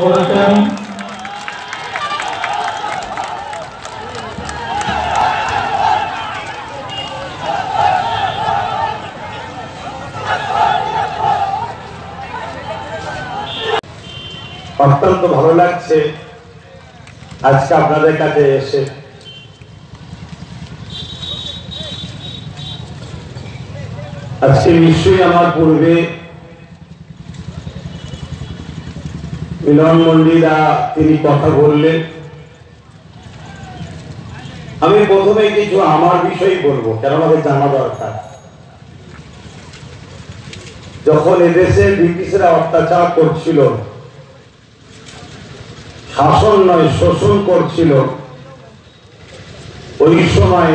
করেছেন অত্যন্ত ভালো লাগছে আজকে আপনাদের কাছে এসে। আজকে নিশ্চয়ই আমার পূর্বে মিলন মন্ডিরা তিনি কথা বললেন। আমি প্রথমে কিছু আমার বিষয় বলবো, কেন আমাদের জানা দরকার। যখন এদেশে ব্রিটিশরা অত্যাচার করছিল, শাসন নয় শোষণ করছিল, ওই সময়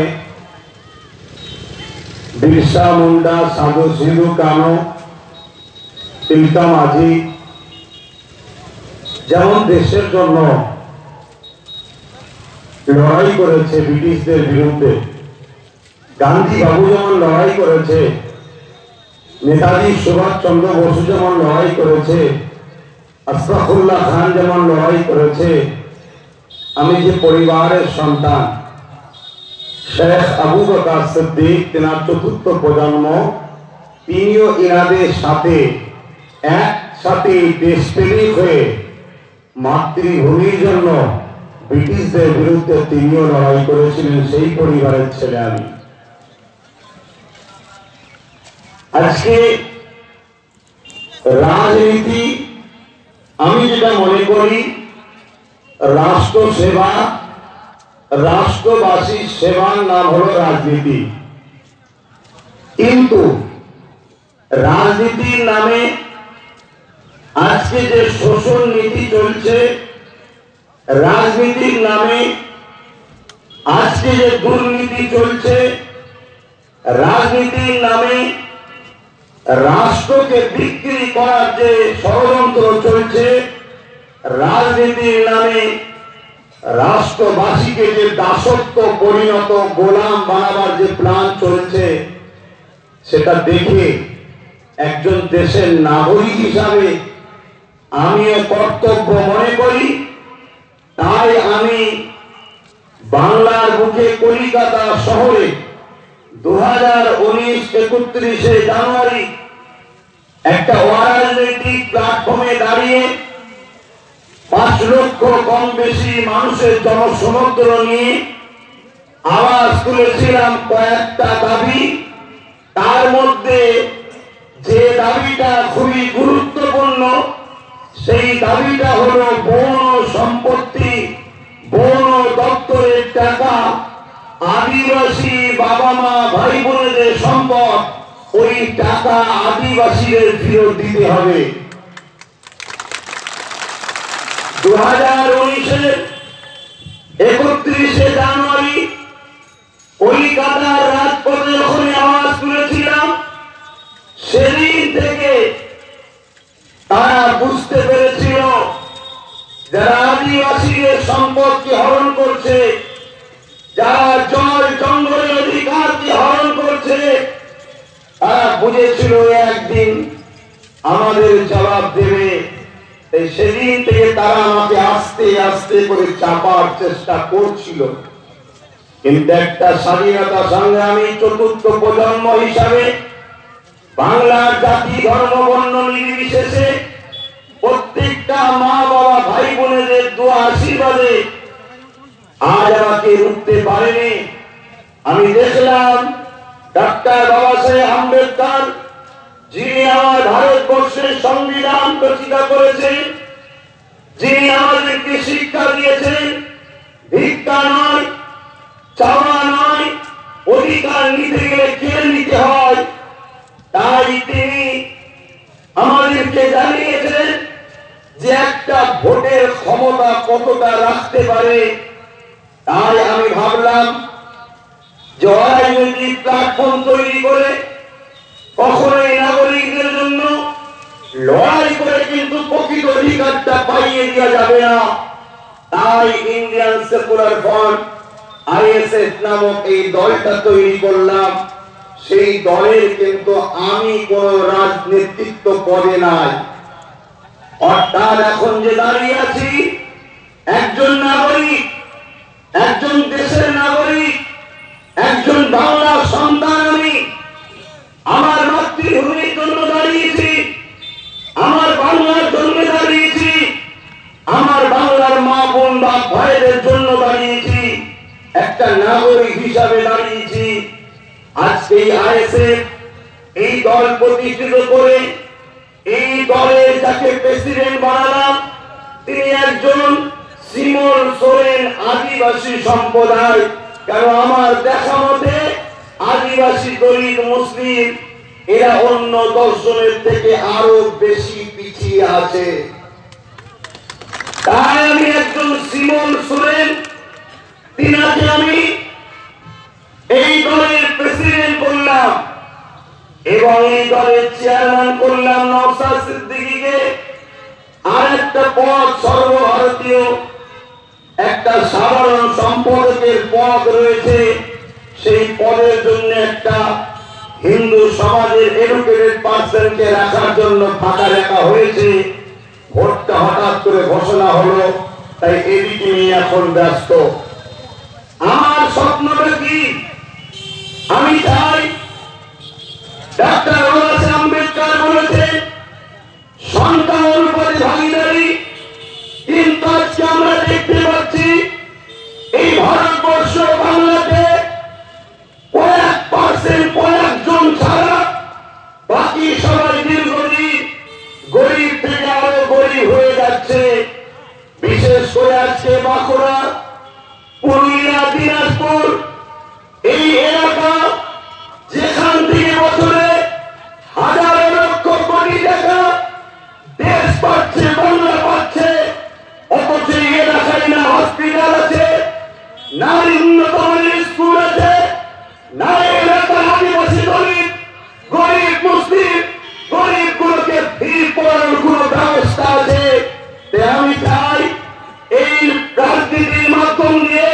বিরসা মুন্ডা, সাধু সিধু কানু, তিলকা মাঝি যেমন দেশের জন্য লড়াই করেছে ব্রিটিশদের বিরুদ্ধে, গান্ধী বাবু যেমন লড়াই করেছে, নেতাজি সুভাষ চন্দ্র বসু যেমন লড়াই করেছে, আশরাফুল্লাহ খান যেমন লড়াই করেছে, আমি যে পরিবারের সন্তান শেখ আবু বকর সিদ্দিক, তেনার চতুর্থ প্রজন্ম, তিনিও ইনাদের সাথে একসাথে দেশপ্রেমিক হয়ে মাতৃভূমির জন্য ব্রিটিশদের বিরুদ্ধে তিনিও লড়াই করেছিলেন। সেই পরিবারের ছেলে আমি। আজকে রাজনীতি আমি যেটা মনে করি, রাষ্ট্র সেবা, রাষ্ট্রবাসীর সেবার নাম হলো রাজনীতি। কিন্তু রাজনীতির নামে আজকে যে শোষণ নীতি চলছে, রাজনীতির নামে আজকে যে দুর্নীতি চলছে, রাজনীতির নামে রাষ্ট্রকে বিক্রি করার যে ষড়যন্ত্র চলছে, রাজনীতির নামে রাষ্ট্রবাসীকে যে দাসত্ব পরিণত গোলাম বানাবার যে প্ল্যান চলছে, সেটা দেখে একজন দেশের নাগরিক হিসাবে আমিও কর্তব্য মনে করি। তাই আমি বাংলার বুকে কলিকাতা শহরে 2019 31শে জানুয়ারি একটা অরাজনৈতিক প্ল্যাটফর্মে দাঁড়িয়ে 5 লক্ষ কম বেশি মানুষের জনসমুদ্র নিয়ে আওয়াজ তুলেছিলাম কয়েকটা দাবি। তার মধ্যে যে দাবিটা খুবই গুরুত্বপূর্ণ, সেই দাবিটা হলো বন সম্পত্তি, বন দপ্তরের টাকা, আদিবাসী বাবা মা ভাই বোনেদের সম্পদ, ওই টাকা আদিবাসীদের ফেরত দিতে হবে। 2019 31শে জানুয়ারি কলিকাতার রাজপথে যখন আওয়াজ তুলেছিলাম, সেদিন থেকে তারা বুঝতে পেরেছিল যারা আদিবাসীদের সম্পদকে হরণ করছে, যারা জল জঙ্গলের অধিকারকে হরণ করছে, তারা বুঝেছিল একদিন আমাদের জবাব দেবে। সেদিন থেকে তারা আমাকে আস্তে আস্তে করে চাপার চেষ্টা করছিল। কিন্তু একটা স্বাধীনতা সংগ্রামী চতুর্থ প্রজন্ম হিসাবে বাংলার জাতি ধর্ম বর্ণ নির্বিশেষে প্রত্যেকটা মা বাবা ভাই বোনেদের দোয়া আশীর্বাদে আজ আমাকে উঠতে পারেনি। আমি দেখলাম ডাক্তার বাবা সাহেব আম্বেদকর, যিনি আমার ভারতবর্ষের সংবিধান রচিত করেছেন, যিনি আমাদেরকে শিক্ষা দিয়েছেন ভিক্ষা নয়, চাওয়া নয়, অধিকার নিতে গেলে কেড়ে নিতে হয়, তাই তিনি আমাদেরকে জানিয়েছেন যে একটা ভোটের ক্ষমতা কতটা রাখতে পারে। তাই আমি ভাবলাম যে অরাজনৈতিক প্ল্যাটফর্ম তৈরি করে কখনোই নাগরিকদের জন্য লড়াই করে কিন্তু প্রকৃত অধিকারটা পাইয়ে দেওয়া যাবে না। তাই ইন্ডিয়ান সেকুলার ফ্রন্ট ISF নামক এই দলটা তৈরি করলাম। সেই দলের কিন্তু আমি কোন রাজনেতৃত্ব পদে নাই, অর্থাৎ এখন যে দাঁড়িয়ে আছি, একজন নাগরিক, একজন দেশের নাগরিক, একজন বাংলার সন্তান। আমি আমার মাতৃভূমির জন্য দাঁড়িয়েছি, আমার বাংলার জন্য দাঁড়িয়েছি, আমার বাংলার মা বোন বা ভাইদের জন্য দাঁড়িয়েছি, একটা নাগরিক হিসাবে দাঁড়িয়েছি। আজকে আইএসএফ এই দল প্রতিষ্ঠিত করে এই দলের যাকে প্রেসিডেন্ট বানালাম, তিনি একজন সিমল সোরেন আদিবাসী সম্প্রদায়। কারণ আমার দেখা মতে আদিবাসী, দলিত, মুসলিম এরা অন্য দর্শনের থেকে আরো বেশি পিছিয়ে আছে। তাই আমি একজন সিমল সোরেন, তিনাকে আমি এই দলের প্রেসিডেন্ট করলাম এবং এই দলের চেয়ারম্যান করলাম নওশাদ সিদ্দিকীকে। আর একটা পদ সর্বভারতীয় একটা সাধারণ সম্পাদকের পদ রয়েছে, সেই পদের জন্য একটা হিন্দু সমাজের এডুকেটেড পার্সনকে রাখার জন্য ফাঁকা রাখা হয়েছে। ভোটটা হঠাৎ করে ঘোষণা হলো, তাই এদিকে নিয়ে এখন ব্যস্ত। আমার স্বপ্নটা কি? আমি চাই ডাক্তার আম্বেদকর বলেছেন সন্তান অনুপাতে ভাগিদারি, কিন্তু আজকে আমরা দেখতে পাচ্ছি এই ভারতবর্ষ বাংলাতে কয়েকজন ছাড়া বাকি সবাই দীর্ঘদিন গরিব থেকে আরো গরিব হয়ে যাচ্ছে। বিশেষ করে আজকে বাঁকুড়া, পুরুলিয়া, দিনাজপুর এই এলাকা, যেখান থেকে বছরে হাজার লক্ষ কোটি টাকা দেশ পাচ্ছে, বাংলা পাচ্ছে, অথচ এই এলাকায় না হসপিটাল আছে, না উন্নত মানের স্কুল আছে, না এলাকার আদিবাসী, দলিত, গরিব, মুসলিম গরিব গুলোকে ফি পড়ানোর কোন ব্যবস্থা আছে। আমি চাই এই রাজনীতির মাধ্যম দিয়ে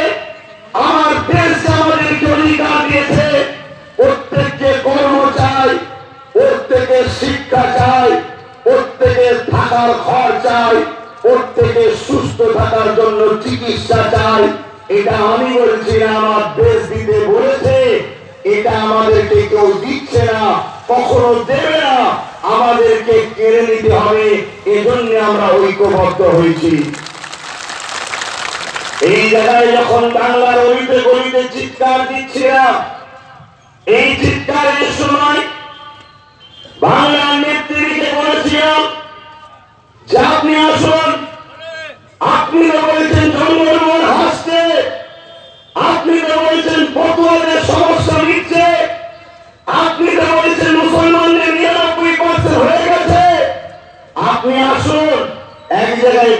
আমার দেশ আমাদেরকে অধিকার দিয়েছে, প্রত্যেককে কর্ম চাই, প্রত্যেকে শিক্ষা চাই, প্রত্যেকে থাকার ঘর চাই, প্রত্যেকে সুস্থ থাকার জন্য চিকিৎসা চাই। এটা আমি বলছি না, আমার দেশ দিতে বলেছে। এটা আমাদেরকে কেউ দিচ্ছে না, কখনো দেবে না, আমাদেরকে কেড়ে নিতে হবে। এজন্য আমরা ঐক্যবদ্ধ হয়েছি। এই জায়গায় যখন বাংলার অলিতে গলিতে চিৎকার দিচ্ছিলাম, এই চিৎকারের সময় বাংলার নেত্রীকে বলেছিলাম যে আপনি আসুন, আপনি তো বলছেন জঙ্গলমহল হাসছে, আপনি তো বলছেন পটুয়াদের সমস্যা মিটছে, আপনি তো বলছেন মুসলমানদের 99% হয়ে গেছে, আপনি আসুন এক জায়গায়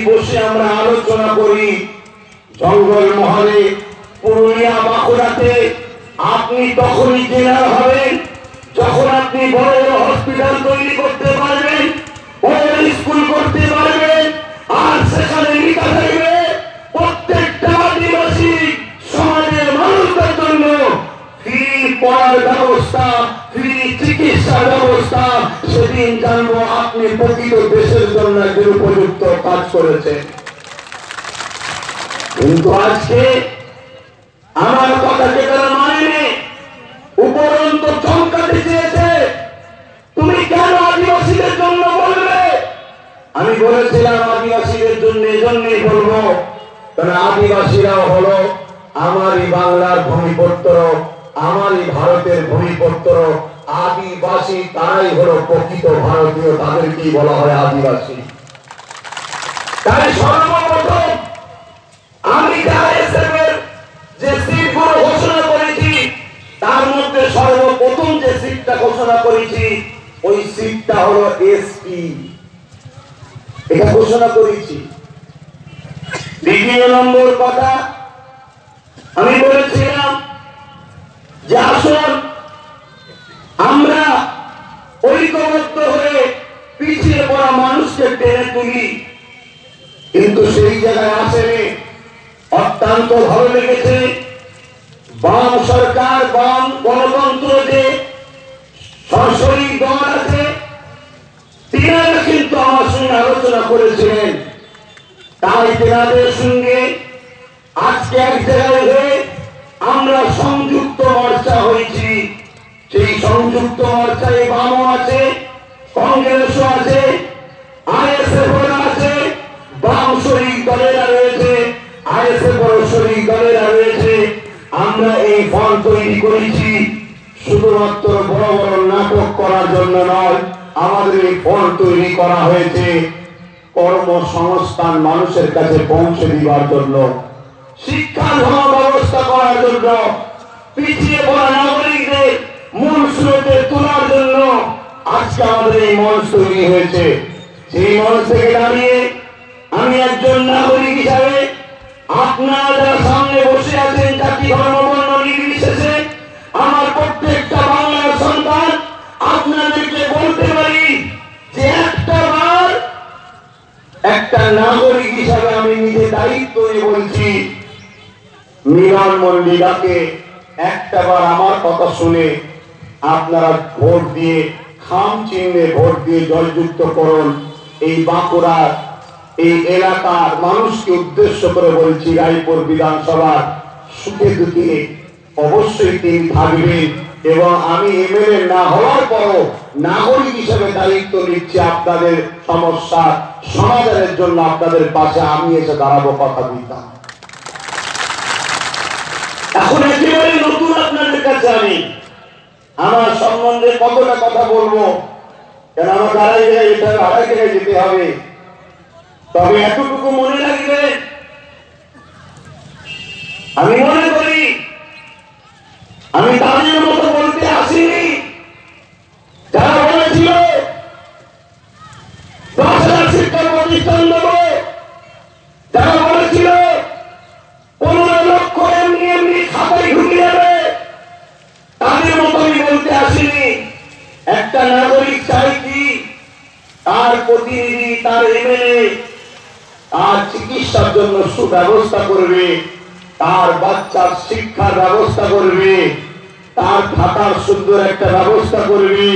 বসে আমরা আলোচনা করি। জঙ্গলমহলে, পুরুলিয়া, বাঁকুড়াতে আপনি তখনই জেলার হবেন যখন আপনি বড় বড় হসপিটাল তৈরি করতে পারবেন, বড় স্কুল করতে পারবেন, আর সেখানে লেখা থাকবে প্রত্যেকটা আদিবাসী সমাজের মানুষদের জন্য ফ্রি পড়ার ব্যবস্থা, ফ্রি চিকিৎসার ব্যবস্থা। সেদিন জানবো আপনি প্রকৃত দেশের জন্য একজন উপযুক্ত কাজ করেছেন। কিন্তু আজকে আমার কথাকে তারা মানেনি, উপরন্ত চমকাতে চেয়েছে। তুমি কেন আদিবাসীদের জন্য বলবে? আমি বলেছিলাম আদিবাসীদের জন্য এজন্যই বলবো, কারণ আদিবাসীরাও হলো আমারই বাংলার ভূমিপত্র, আমারই ভারতের ভূমিপত্র। আদিবাসী তারাই হলো প্রকৃত ভারতীয়, তাদেরকেই বলা হয় আদিবাসী। তাই সর্বপ্রথম আমি যে সিটগুলো ঘোষণা করেছি, তার মধ্যে সর্বপ্রথম যে সিটটা ঘোষণা করেছি ওই সিটটা হলো এসপি, এটা ঘোষণা করেছি। দ্বিতীয় নম্বর কথা আমি বলেছিলাম যে আসুন আমরা ঐক্যবদ্ধ হয়ে পিছিয়ে পড়া মানুষকে টেনে তুলি, কিন্তু সেই জায়গায় আসেনি। অত্যন্ত ভালো লেগেছে বাম সরকার, বাম গণতন্ত্র যে সরাসরি দল আছে, তিনারা কিন্তু আমার সঙ্গে করেছিলেন। তাই তেনাদের সঙ্গে আজকে এক জায়গায় হয়ে আমরা সংযুক্ত মোর্চা হয়েছি। সেই সংযুক্ত মোর্চায় বামও আছে, কংগ্রেসও আছে, আইএসএফ আছে, বাম শরিক দলেরা রয়েছে, আইএসএফ শরিক দলেরা রয়েছে। আমরা এই ফল তৈরি করেছি শুধুমাত্র বড় বড় নাটক করার জন্য নয়, আমাদের এই ফল তৈরি করা হয়েছে কর্মসংস্থান মানুষের কাছে পৌঁছে দিবার জন্য, শিক্ষার ব্যবস্থা করার জন্য, পিছিয়ে পড়া নাগরিকদের মূল স্রোতে তোলার জন্য আজকে আমাদের এই মঞ্চ তৈরি হয়েছে। সেই মঞ্চ থেকে দাঁড়িয়ে আমি একজন নাগরিক হিসাবে আপনারা যারা সামনে বসে আছেন, জাতি ধর্ম বর্ণ নির্বিশেষে আমার প্রত্যেকটা বাংলার সন্তান, আপনাদেরকে বলতে পারি যে একটা নাগরিক হিসাবে আমি নিজে দায়িত্ব নিয়ে বলছি, মিলন মন্দিরাকে একটাবার আমার কথা শুনে আপনারা ভোট দিয়ে, খাম চিহ্নে ভোট দিয়ে জয়যুক্ত করুন। এই বাঁকুড়ার এই এলাকার মানুষকে উদ্দেশ্য করে বলছি, রায়পুর বিধানসভার সুখে দুঃখে অবশ্যই তিনি থাকবেন এবং আমি এমএলএ না হওয়ার পরও নাগরিক হিসেবে দায়িত্ব নিচ্ছি আপনাদের সমস্যা সমাধানের জন্য। আপনাদের পাশে আমি এসে দাঁড়াবো, কথা দিতাম। এখন একেবারে নতুন আপনাদের কাছে আমি আমার সম্বন্ধে কতটা কথা বলবো, কেন আমাকে আড়াই জায়গায় যেতে হবে। তবে এতটুকু মনে রাখবে, আমি মনে করি আমি তাদের মতো বলতে আসিনি যারা বলেছিল 10,000 শিক্ষা প্রতিষ্ঠান দেব, যারা বলেছিল 15 লক্ষ এমনি এমনি খাতায় ঢুকে যাবে, তাদের মতো আমি বলতে আসিনি। একটা নাগরিক চাই কি তার প্রতিনিধি, তার এমএলএ তার চিকিৎসার জন্য সুব্যবস্থা করবে, তার বাচ্চার শিক্ষার ব্যবস্থা করবে, তার থাকার সুন্দর একটা ব্যবস্থা করবে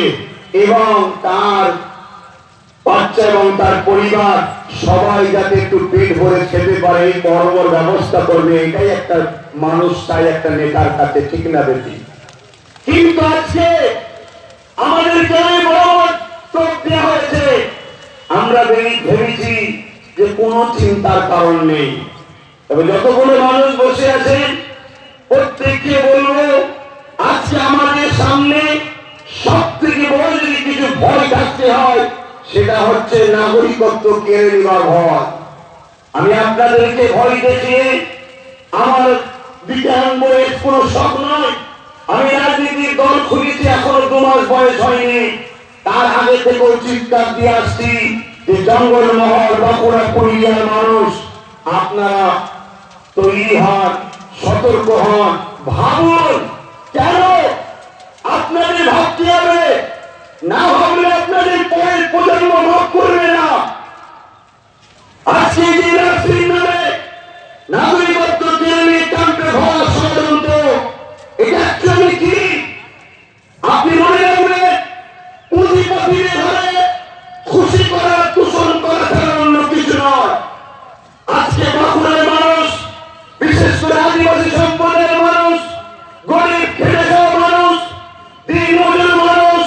এবং তার বাচ্চা এবং তার পরিবার সবাই যাতে একটু পেট ভরে খেতে পারে এই কর্মর ব্যবস্থা করবে। এটাই একটা মানুষ চাই একটা নেতার কাছে, ঠিক না বেশি? কিন্তু আজকে আমাদের দেওয়া হয়েছে, আমরা ভেবেছি যে কোনো চিন্তার কারণ নেই। তবে যতগুলো মানুষ বসে আছেন প্রত্যেককে বলবো, আজকে আমাদের সামনে সব থেকে বড় যদি কিছু ভয় থাকতে হয় সেটা হচ্ছে নাগরিকত্ব কেড়ে নেওয়ার ভয়। আমি আপনাদেরকে ভয় দেখিয়ে আমার বিজ্ঞানবয়ের কোনো শখ নয়। আমি রাজনীতির দল খুলেছি এখনো 2 মাস বয়স হয়নি, তার আগে থেকেও চিৎকার দিয়ে আসছি যে জঙ্গলমহল বাঁকুড়া পুরুলিয়ার মানুষ আপনারা তৈরি হন, সতর্ক হন, ভাবুন। কেন আপনাদের ভাবতে হবে? না ভাবলে আপনাদের পরের প্রজন্ম ভোগ করবে না। আজকে যে নামে নাগরিকত্ব কেড়ে ক্যাম্পে হওয়া ষড়যন্ত্র, এটা অ্যাকচুয়ালি কি আপনি মনে রাখবেন? পুঁজিপতিদের ধরে খুশি করা, দূষণ করা ছাড়া অন্য কিছু নয়। আজকে বাঁকুড়ার মানুষ, বিশেষ করে আদিবাসী সম্প্রদায়ের মানুষ, গরিব খেটে খাওয়া মানুষ, দিনমজুর মানুষ,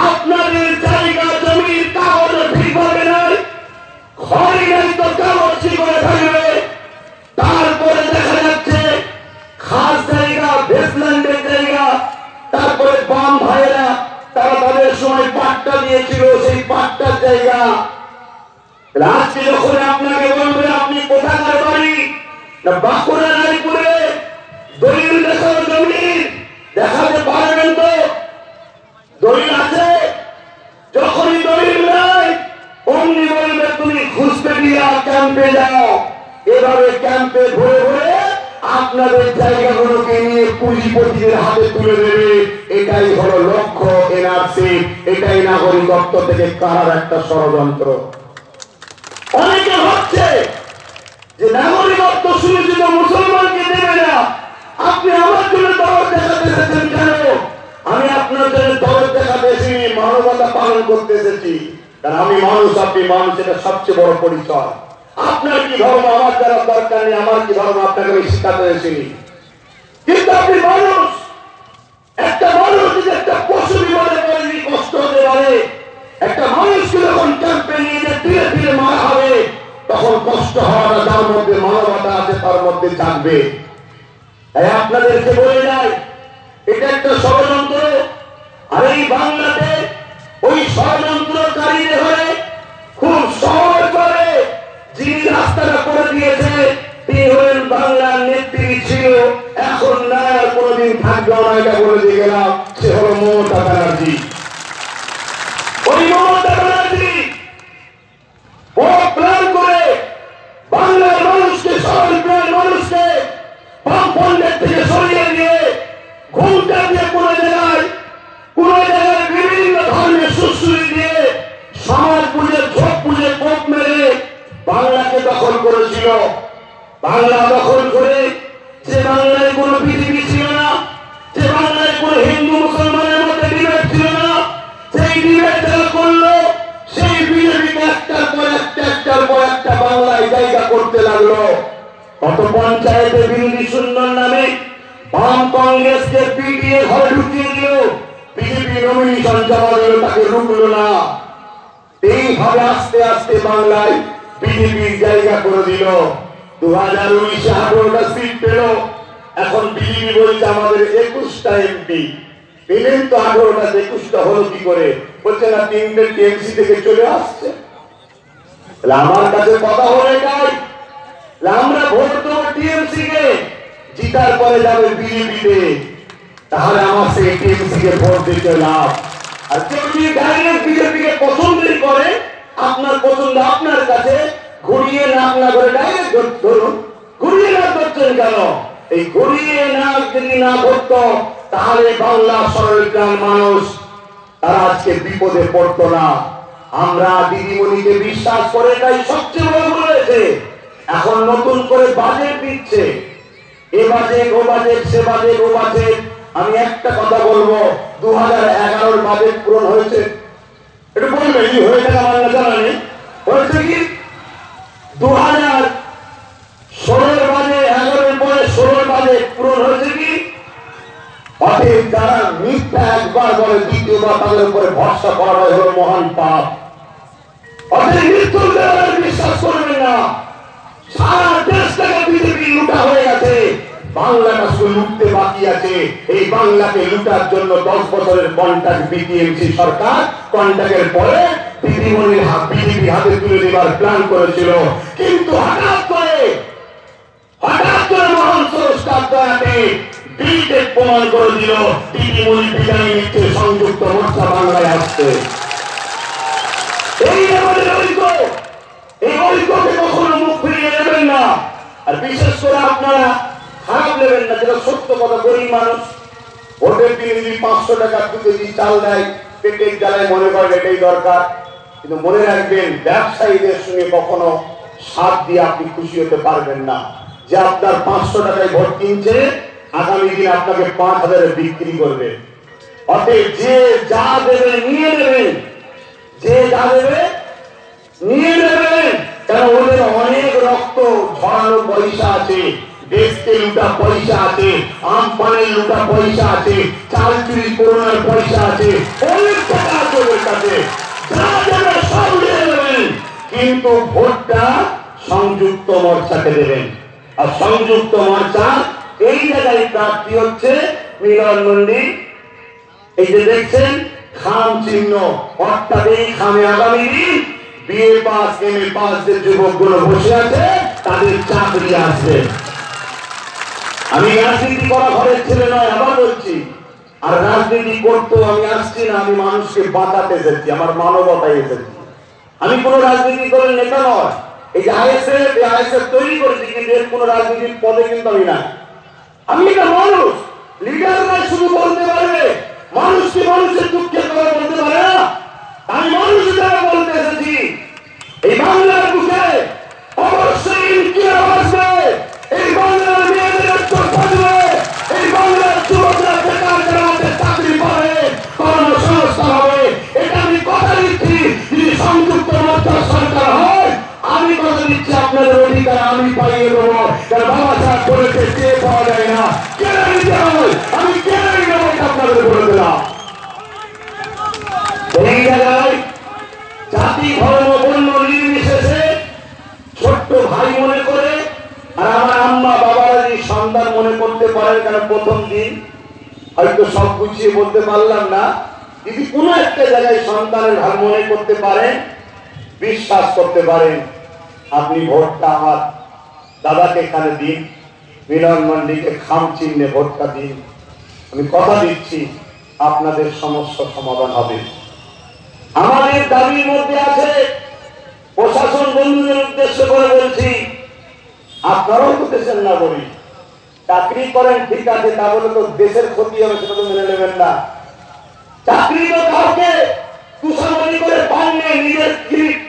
আপনাদের জায়গা জমির কাগজ ঠিকভাবে নয়, খড়ি নাই তো কাগজ ঠিক করে থাকবে। তারপরে দেখা যাচ্ছে খাস জায়গা, বেসল্যান্ডের জায়গা, তারপরে বাম ভাইয়েরা তারা তাদের সময় পাট্টা দিয়েছিল, সেই পাট্টার জায়গা। আজকে যখন আপনাকে বলবে আপনি কোথাকার বাড়ি, না বাঁকুড়া রায়পুরে, দলিল দেখাও জমি দেখাতে পারবেন তো? দলিল আছে? যখনই দলিল নাই অমনি বলবে তুমি খুঁজতে দিয়ে ক্যাম্পে যাও। এভাবে ক্যাম্পে ঘুরে ঘুরে আপনাদের জায়গাগুলোকে নিয়ে পুঁজিপতিদের হাতে তুলে দেবে। এটাই হলো লক্ষ্য এনআরসি, এটাই নাগরিকত্ব থেকে কারার একটা ষড়যন্ত্র। অনেকে ভাবছে যে নাগরিকত্ব সুনিশ্চিত মুসলমানকে দেবে না। আপনি আমার জন্য দরদ দেখাতে এসেছেন কেন? আমি আপনার জন্য দরদ দেখাতে এসেছি, মানবতা পালন করতে এসেছি। কারণ আমি মানুষ, আপনি মানুষ, এটা সবচেয়ে বড় পরিচয়। আপনার কি ধর্ম আমার দ্বারা দরকার নেই, আমার কি ধর্ম আপনাকে আমি শিখাতে এসেছি, কিন্তু আপনি মানুষ। একটা মানুষ যদি একটা পশু বিমানে পড়ে কষ্ট হতে পারে, একটা মানুষকে যখন ক্যাম্পে নিয়ে যে ধীরে ধীরে মারা হবে, তখন কষ্ট হওয়াটা যার মধ্যে মানবতা আছে তার মধ্যে জাগবে। তাই আপনাদেরকে বলে যায়, এটা একটা ষড়যন্ত্র। আর এই বাংলাতে ওই ষড়যন্ত্রকারী হয়ে খুব সহজ করে যিনি রাস্তাটা করে দিয়েছে, তিনি হলেন বাংলার নেত্রী, ছিল, এখন না, আর কোনোদিন থাকবে না, এটা বলে দিয়ে গেলাম। সে হলো মমতা ব্যানার্জি। ওই মমতা ব্যানার্জি বড় প্ল্যান করে বাংলার মানুষকে, সরল প্রাণ মানুষকে বামপন্থের থেকে সরিয়ে দিয়ে ঘুমটা দিয়ে কোন জায়গায় বিভিন্ন ধর্মের সুশ্রী দিয়ে সমাজ পুজো, ঝোপ পুজো, কোপ মেরে বাংলাকে দখল করেছিল। বাংলা দখল করে যে বাংলায় কোনো বিজেপি ছিল না, যে বাংলায় কোনো হিন্দু মুসলমানের মধ্যে ডিবেট ছিল না, সেই ডিবেট যারা করলো, সেই বিজেপিকে একটার পর একটা বাংলায় জায়গা করতে লাগলো। কত পঞ্চায়েতে বিরোধী সুন্দর নামে বাম কংগ্রেসকে পিটিয়ে ঘরে ঢুকিয়ে দিল, বিজেপি নমিনেশন জমা দিল, তাকে রুকলো না। এইভাবে আস্তে আস্তে বাংলায় বিজেপির জায়গা করে দিল। 2019-এ 18টা সিট পেল। এখন বিজেপি বলছে আমাদের 21টা এমপি পেলেন, তো 18টা 21টা হলো কি করে? বলছে না, 3টে টিএমসি থেকে চলে আসছে। আমার কাছে কথা হলো এটাই, আমরা ভোট দেবো টিএমসি কে, জিতার পরে যাবে বিজেপিতে, তাহলে আমার সেই টিএমসি কে ভোট দিতে লাভ। আর কেউ যদি ডাইরেক্ট বিজেপি কে পছন্দই করে, আপনার পছন্দ আপনার কাছে, ঘুরিয়ে নাক না করে ডাইরেক্ট ধরুন। ঘুরিয়ে নাক ধরছেন কেন? এই ঘুরিয়ে নাক যদি না ধরতো, তাহলে বাংলা সরকার মানুষ তারা আজকে বিপদে পড়তো না। আমরা দিদিমণিকে বিশ্বাস করে, তাই সবচেয়ে বড় বলেছে। এখন নতুন করে বাজেট দিচ্ছে, এ বাজেট, ও বাজেট, সে বাজেট, ও বাজেট। আমি একটা কথা বলবো, 2011-র বাজেট পূরণ হয়েছে? একটু বলবেন হয়ে থাকা বাংলা জানা নেই হয়েছে কি? 2016-র বাজেট, 11-র পরে 16-র বাজেট পূরণ হয়েছে কি? অতএব যারা মিথ্যা একবার বলে, দ্বিতীয়বার তাদের উপরে ভরসা করাটাই হলো মহান পাপ। অতএব মৃত্যুর দেওয়ার বিশ্বাস করবেন না। সারা দেশটাকে বিজেপি লুটা হয়ে গেছে, বাংলাটা শুধু লুটতে বাকি আছে। এই বাংলাকে লুটার জন্য 10 বছরের কন্ট্রাক্ট বিটিএমসি সরকার, কন্ট্রাক্টের পরে দিদিমণির বিজেপি হাতে তুলে দেওয়ার প্ল্যান করেছিল। কিন্তু হঠাৎ করে মহান স্রষ্টার দয়াতে বিলটেক প্রমাণ করে দিল, দিদিমণি বিদায় নিচ্ছে, সংযুক্ত মোর্চা বাংলায় আসছে। এই আমাদের ঐক্য, এই ঐক্যকে কখনো মুখ ফিরিয়ে নেবেন না। আর বিশেষ করে আপনারা খারাপ নেবেন না, যেটা সত্য কথা। গরিব মানুষ ভোটের দিনে যদি 500 টাকা 2 কেজি চাল দেয়, পেটের জ্বালায় মনে করেন এটাই দরকার। কিন্তু মনে রাখবেন, ব্যবসায়ীদের সঙ্গে কখনো সাথ দিয়ে আপনি খুশি হতে পারবেন না। যে আপনার 500 টাকায় ভোট কিনছে, আগামী দিন আপনাকে 5000-এ বিক্রি করবে। অতএব যে যা দেবে নিয়ে নেবেন, যে যা দেবে নিয়ে নেবেন। কারণ ওদের অনেক রক্ত ঝরানো পয়সা আছে, দেশকে লুটা পয়সা আছে, আম পানের লুটা পয়সা আছে, চাল চুরি করোনার পয়সা আছে, অনেক টাকা আছে ওদের কাছে। যা দেবে সব নিয়ে নেবেন, কিন্তু ভোটটা সংযুক্ত মোর্চাকে দেবেন। আর সংযুক্ত মোর্চা এই জায়গায় প্রার্থী হচ্ছে মিলন মন্দির। এই যে দেখছেন খাম চিহ্ন, অর্থাৎ এই খামে আগামী দিন বিএ পাস, এমএ পাস যে যুবকগুলো বসে আছে, তাদের চাকরি আসবে। আমি রাজনীতি করা ঘরের ছেলে নয়, আবার বলছি। আর রাজনীতি করতেও আমি আসছি না, আমি মানুষকে বাঁচাতে এসেছি, আমার মানবতায় এসেছি। আমি কোন রাজনীতি দলের নেতা নয়। এই যে আইএসএফ তৈরি করেছি, কিন্তু এর কোন রাজনীতির পদে কিন্তু আমি না। আমি একটা মানুষ। লিডাররা শুধু বলতে পারবে, মানুষকে মানুষের দুঃখের কথা বলতে পারে না। আমি মানুষ হিসাবে বলতে এসেছি, এই বাংলার বুকে অবশ্যই ইনকিলাব আসবে, এই বাংলার মেয়েদের চোখ থাকবে, এই বাংলার যুবকরা বেকার যারা চাকরি পাবে, কর্মসংস্থান হবে। এটা আমি কথা দিচ্ছি। যদি আপনাদের অধিকার আমি পাইয়ে দেবো। কারণ বাবা সাহেব বলেছে চেয়ে পাওয়া যায় না, কেড়ে নিতে হবে। আমি কেড়ে নেবো, আপনাদের বলে দিলাম। এই জায়গায় জাতি ধর্ম বর্ণ নির্বিশেষে ছোট্ট ভাই মনে করে, আর আমার আম্মা বাবারা যদি সন্তান মনে করতে পারেন, কারণ প্রথম দিন হয়তো সব গুছিয়ে বলতে পারলাম না, যদি কোনো একটা জায়গায় সন্তানের ভাগ মনে করতে পারেন, বিশ্বাস করতে পারেন, আপনি ভোটটা আমার দাদাকে এখানে দিন, মিলন মন্ডিকে খাম চিহ্নে ভোটটা দিন। আমি কথা দিচ্ছি আপনাদের সমস্যা সমাধান হবে। আমাদের দাবির মধ্যে আছে, প্রশাসন বন্ধুদের উদ্দেশ্য করে বলছি, আপনারাও তো দেশের নাগরিক, চাকরি করেন ঠিক আছে, তা বলে তো দেশের ক্ষতি হবে সেটা তো মেনে নেবেন না। চাকরি তো কাউকে তুষামণি করে পাননি, নিজের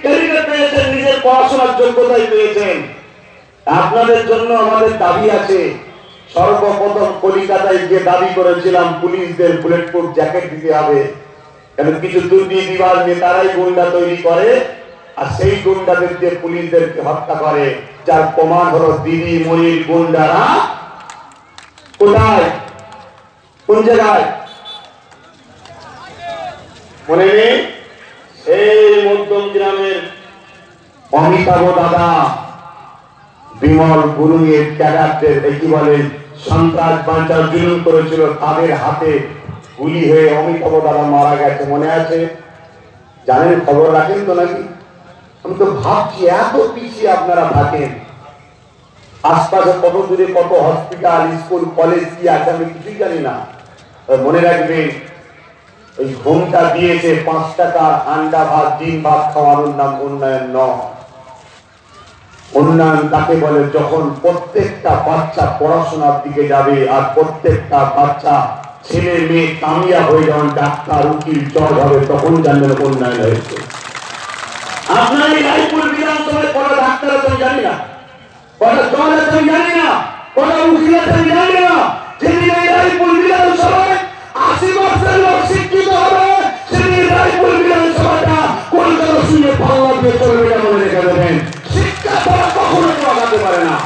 ক্যারিয়ার পেয়েছেন, নিজের পড়াশোনার যোগ্যতাই পেয়েছেন। আপনাদের জন্য আমাদের দাবি আছে। সর্বপ্রথম কলিকাতায় যে দাবি করেছিলাম পুলিশদের বুলেট প্রুফ জ্যাকেট দিতে হবে, কারণ কিছু দুর্নীতিবাজ নেতারাই গুন্ডা তৈরি করে, আর সেই গুন্ডাদের যে পুলিশদেরকে হত্যা করে, যার প্রমাণ হলো দিদি মনির গুন্ডারা কোথায়, কোন জায়গায় মনে নেই? এই মধ্যম গ্রামের অমিতাভ দাদা, বিমল গুরুঙের ক্যাডারদের কি বলে সন্ত্রাস বাঞ্চার জুলুম করেছিল, তাদের হাতে গুলি হয়ে অমিতাভ দাদা মারা গেছে, মনে আছে? জানেন, খবর রাখেন তো নাকি? আমি তো ভাবছি এত পিছিয়ে আপনারা থাকেন, আশপাশে কত দূরে কত হসপিটাল, স্কুল, কলেজ কি আছে আমি কিছুই জানি না। মনে রাখবেন, ওই ঘুমটা দিয়েছে 5 টাকা আন্ডা ভাত ডিম ভাত খাওয়ানোর নাম উন্নয়ন নয়। উন্নয়ন তাকে বলে যখন প্রত্যেকটা বাচ্চা পড়াশোনার দিকে যাবে, আর প্রত্যেকটা বাচ্চা ছেলে মেয়ে কামিয়াব হয়ে যখন ডাক্তার উকিল জজ হবে, তখন জানবেন উন্নয়ন হয়েছে। আপনার এই রায়পুর বিধানসভায় কটা ডাক্তার আছে আমি জানি না, কটা জজ আছে আমি জানি না, কটা উকিল আছে আমি জানি না। যেদিন এই রায়পুর বিধানসভায় 80% লোক শিক্ষিত হবে, সেদিন রায়পুর বিধানসভাটা কলকাতা শুনে পাল্লা দিয়ে চলবে, এটা মনে রেখে দেবেন। শিক্ষা তারা কখনো আগাতে পারে না।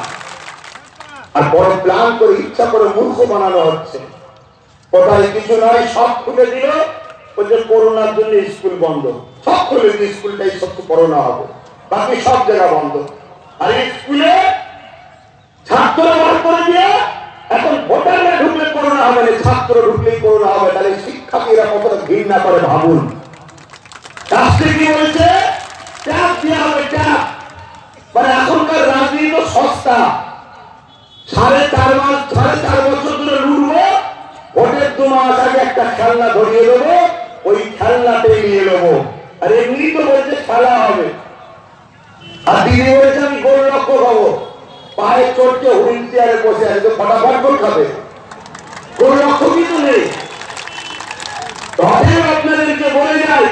আর বড় প্ল্যান করে ইচ্ছা করে মূর্খ বানানো হচ্ছে। কোথায় কিছু নয়, সব খুলে দিল, বলছে করোনার জন্য স্কুল বন্ধ। সব খুলে দিল, স্কুলটাই সব করোনা হবে, বাকি সব জায়গা বন্ধ। আর স্কুলে ছাত্র বার করে দিয়ে এখন ভোটাররা ঢুকলে করোনা হবে না, ছাত্র ঢুকলেই করোনা হবে। তাহলে শিক্ষার্থীরা কতটা ঘৃণা করে ভাবুন। রাষ্ট্রে কি বলছে? ট্যাপ দেওয়া হবে, ট্যাপ। মানে এখনকার রাজনীতি তো সস্তা। 4.5 বছর ধরে লুটবো, ভোটের 2 মাস আগে একটা খেলনা ধরিয়ে দেবো, ওই খেলনাতে নিয়ে নেবো। আর এমনি তো বলছে খেলা হবে। আর দিদি বলেছে আমি গোল লক্ষ্য খাবো, পায়ে চড়ছে, হুইল চেয়ারে বসে আছে, তো ফটাফট গোল খাবে। গোল লক্ষ্য কিন্তু নেই। তবে আপনাদেরকে বলে যায়,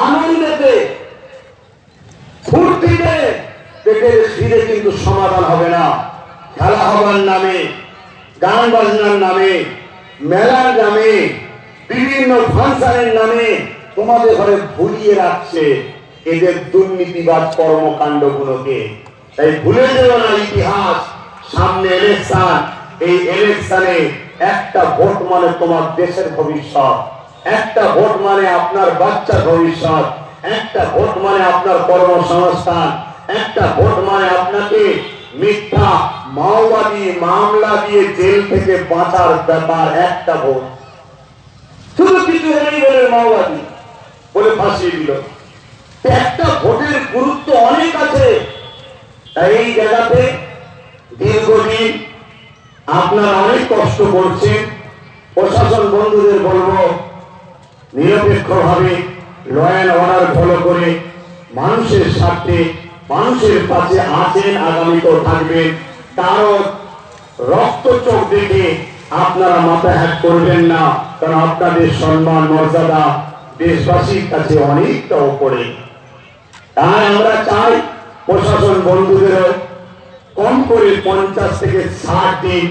আনন্দেতে ফুর্তিতে পেটের খিদে কিন্তু সমাধান হবে না। খেলা হবার নামে, গান বাজনার নামে, মেলার নামে, বিভিন্ন ফাংশনের নামে তোমাদের ঘরে ভুলিয়ে রাখছে এদের দুর্নীতিবাদ কর্মকাণ্ড গুলোকে। তাই ভুলে যেও না ইতিহাস। সামনে ইলেকশন, এই ইলেকশনে একটা ভোট মানে তোমার দেশের ভবিষ্যৎ, একটা ভোট মানে আপনার বাচ্চার ভবিষ্যৎ, একটা ভোট মানে আপনার কর্মসংস্থান, একটা ভোট মানে আপনাকে মিথ্যা মাওবাদী মামলা দিয়ে জেল থেকে বাঁচার ব্যাপার। একটা ভোট, শুধু কিছু হয়নি বলে মাওবাদী বলে ফাঁসিয়ে দিল। একটা ভোটের গুরুত্ব অনেক আছে। তাই এই জায়গাতে দীর্ঘদিন আপনারা অনেক কষ্ট করছেন। প্রশাসন বন্ধুদের বলবো, নিরপেক্ষভাবে ল অ্যান্ড অর্ডার ফলো করে মানুষের স্বার্থে মানুষের পাশে আছেন, আগামীতেও থাকবেন। কারো রক্ত চোখ দেখে আপনারা মাথা হ্যাট করবেন না, কারণ আপনাদের সম্মান মর্যাদা দেশবাসীর কাছে অনেকটা উপরে। তাই আমরা চাই প্রশাসন বন্ধুদেরও কম করে 50 থেকে 60 দিন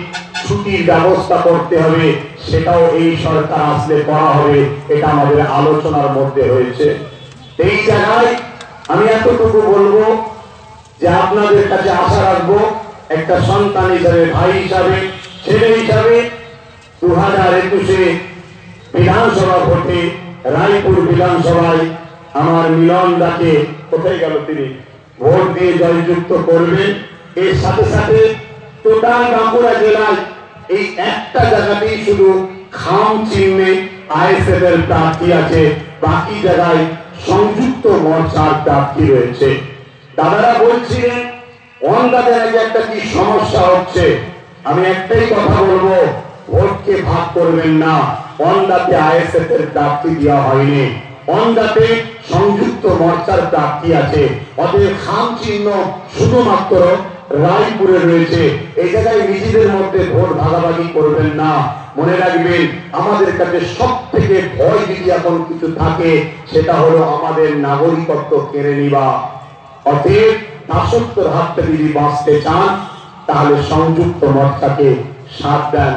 ছুটির ব্যবস্থা করতে হবে। সেটাও এই সরকার আসলে করা হবে, এটা আমাদের আলোচনার মধ্যে হয়েছে। এই জায়গায় আমি এতটুকু বলবো, যে আপনাদের কাছে আশা রাখবো একটা সন্তান হিসাবে, ভাই হিসাবে, ছেলে হিসাবে 2021-এ বিধানসভা ভোটে রায়পুর বিধানসভায় আমার মিলন দাকে, কোথায় গেল তিনি, ভোট দিয়ে জয়যুক্ত করবেন। এর সাথে সাথে টোটাল বাঁকুড়া জেলায় এই একটা জায়গাতেই শুধু খাম চিহ্নে আইএসএফ এর প্রার্থী আছে, বাকি জায়গায় সংযুক্ত মোর্চার প্রার্থী রয়েছে। দাদারা বলছিলেন ওয়ানদাদের আগে একটা কি সমস্যা হচ্ছে, আমি একটাই কথা বলবো, ভোটকে ভাগ করবেন না। ওয়ানদাতে আইএসএফ এর প্রার্থী দেওয়া হয়নি, ওয়ানদাতে সংযুক্ত মোর্চার প্রার্থী আছে। অতএব খাম চিহ্ন শুধুমাত্র রায়পুরে রয়েছে। এই জায়গায় নিজেদের মধ্যে ভোট ভাগাভাগি করবেন না। মনে রাখবেন, আমাদের কাছে সব থেকে ভয় যদি এখন কিছু থাকে সেটা হলো আমাদের নাগরিকত্ব কেড়ে নিবা। অতএব দাসত্বের হাত থেকে যদি বাঁচতে চান তাহলে সংযুক্ত মোর্চাকে সাথ দেন।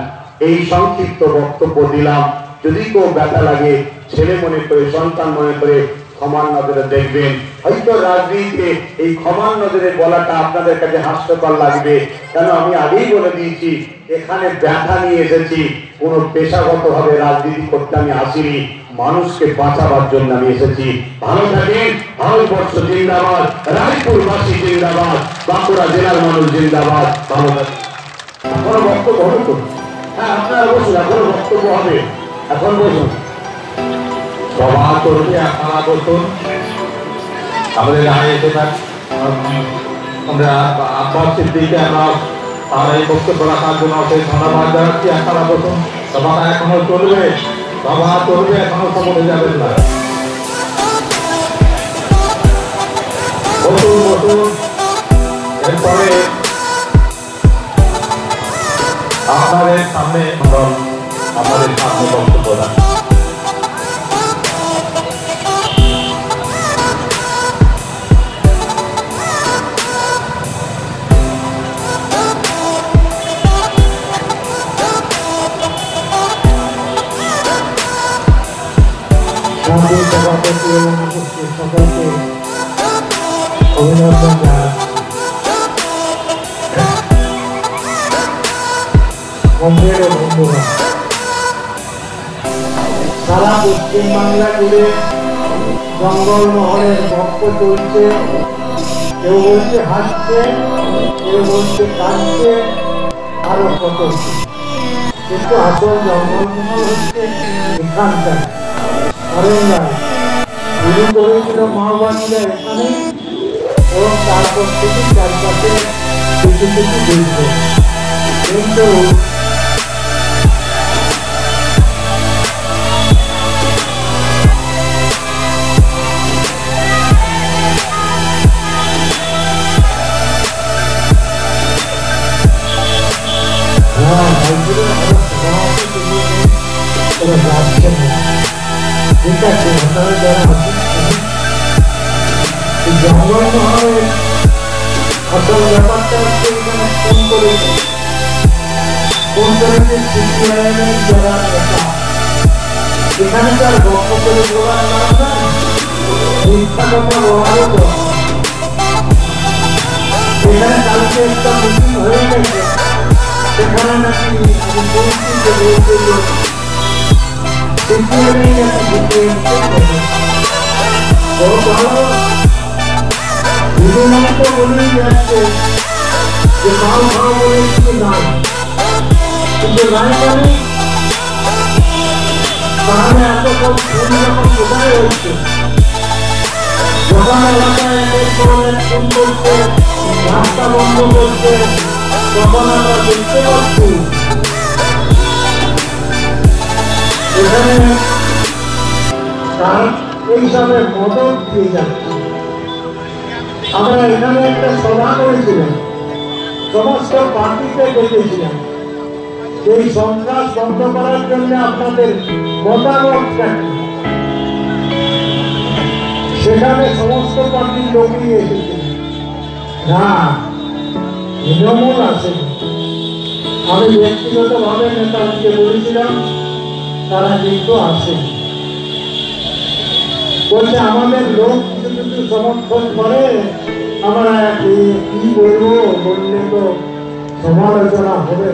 এই সংক্ষিপ্ত বক্তব্য দিলাম। যদি কেউ ব্যথা লাগে, ছেলে মনে করে, সন্তান মনে করে ক্ষমার নজরে দেখবেন। হয়তো রাজনীতিতে এই ক্ষমার নজরে বলাটা আপনাদের কাছে হাস্যকর লাগবে, কেন আমি আগেই বলে দিয়েছি এখানে ব্যথা নিয়ে এসেছি, কোন পেশাগতভাবে রাজনীতি করতে আমি আসিনি, মানুষকে বাঁচাবার জন্য আমি এসেছি। ভালো থাকেন। ভারতবর্ষ জিন্দাবাদ, রায়পুরবাসী জিন্দাবাদ, বাঁকুড়া জেলার মানুষ জিন্দাবাদ। ভালো থাকেন। এখনো বক্তব্য হবে তো? হ্যাঁ, আপনারা বসুন, এখনো বক্তব্য হবে, এখন বসুন। সভা করবে, আপনারা বসুন। আমাদের আমরা আব্বাস সিদ্দিককে আমরা তার এই বক্তব্য রাখার জন্য সেই ধন্যবাদ জানাচ্ছি। আপনারা বসুন, সভাটা এখনো চলবে, সভা চলবে, এখনো সফলে যাবেন না। বসুন বসুন। এরপরে আপনাদের সামনে বক্তব্য রাখি। সভাপতি এবং উপস্থিত সকলকে অভিনন্দন জানাচ্ছি। বন্ধুরা, সারা পশ্চিমবাংলা জুড়ে জঙ্গলমহলের পক্ষ চলছে। কেউ বলছে হাসছে, কেউ বলছে কাঁদছে, আরো কত, কিন্তু আসল জঙ্গলমহল হচ্ছে এখানকার শুরু করেছিল মাওবাদীরা এখানে, এবং তারপর থেকে চারপাশে কিছু কিছু দেখবে। কিন্তু ঠিক আছে, আপনারা যারা জঙ্গলমহলের আসল ব্যাপারটা হচ্ছে এখানে ফোন করেছে সিপিআইএমের যারা নেতা, এখানে তার গল্প করে বলার না, মিথ্যা কথা বলারও দরকার। এখানে কালকে একটা মিটিং হয়ে গেছে, সেখানে নাকি বলেই যাচ্ছে যে মাল খাওয়া বলে কিছু নাই, কিন্তু নাই মানে তাহলে এত সব ফোন যখন কোথায় হচ্ছে, যখন এলাকায় ফোন করছে, রাস্তা বন্ধ করছে, তখন আমরা দেখতে পাচ্ছি এখানে এইসবের মদত দিয়ে যাচ্ছে। আমরা এখানে একটা সভা করেছিলাম, সমস্ত পার্টিতে ডেকেছিলাম, এই সন্ত্রাস বন্ধ করার জন্য আপনাদের মতামতটা কি। সেখানে সমস্ত পার্টির লোকই এসেছিল না, তৃণমূল আসেনি। আমি ব্যক্তিগতভাবে নেতাকে বলেছিলাম, তারা কিন্তু আসেনি। বলছে আমাদের লোক কিছু কিছু সমর্থন করে, আমরা কি বলবো, বললে তো সমালোচনা হবে।